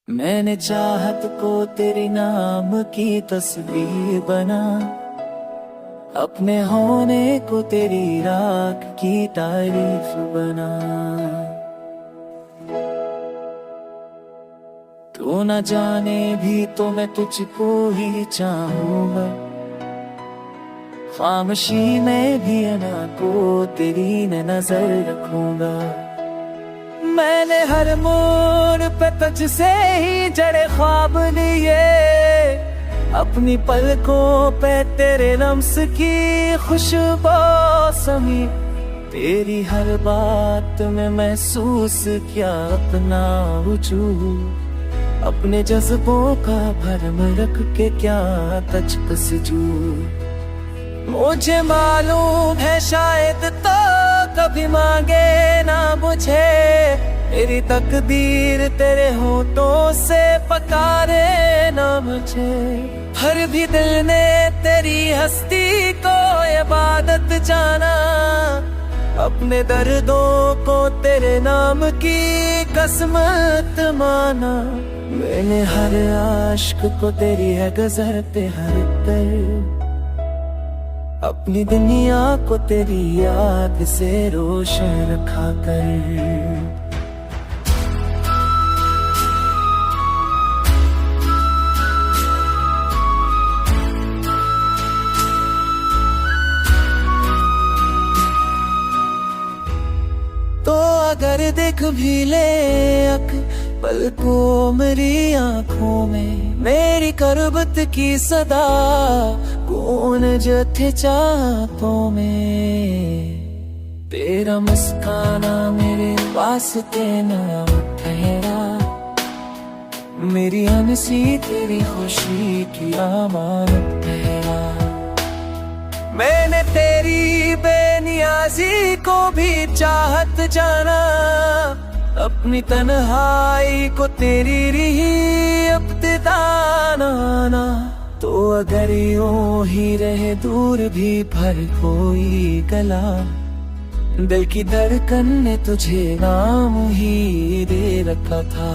मैंने चाहत को तेरे नाम की तस्वीर बना, अपने होने को तेरी राख की तारीफ बना। तू न जाने भी तो मैं तुझको ही चाहूंगा, खामोशी में भी अना को तेरी नजर रखूंगा। मैंने हर मोड़ पे तुझसे ही जड़े ख्वाब लिए, अपनी पलकों पे तेरे लम्स की खुशबू समी। तेरी हर बात में महसूस किया अपना वजूद, अपने जज्बों का भरम रख के क्या तजकस जू। मुझे मालूम है शायद तो कभी मांगे ना मुझे, मेरी तकदीर तेरे होठों से पकारे ना मुझे। हर भी दिल ने तेरी हस्ती को इबादत जाना, अपने दर्दों को तेरे नाम की कसमत माना। मैंने हर आशिक को तेरी है गजर पे हर कर, अपनी दुनिया को तेरी याद से रोशन रखा कर। तो अगर देख भी ले अक पल को मेरी आंखों में, मेरी करबत की सदा कौन जथे चाहतों में। तेरा मुस्काना मेरे वास्ते नया ठहरा, मेरी हंसी तेरी खुशी की अमानत ठहरा। मैंने तेरी बेनियाजी को भी चाहत जाना, अपनी तन्हाई को तेरी रही इब्तिदा नाना। तो अगर यूं ही रहे दूर भी भर कोई गला, दिल की धड़कन ने तुझे नाम ही दे रखा था।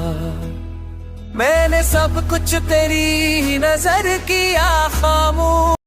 मैंने सब कुछ तेरी नजर किया खामोश।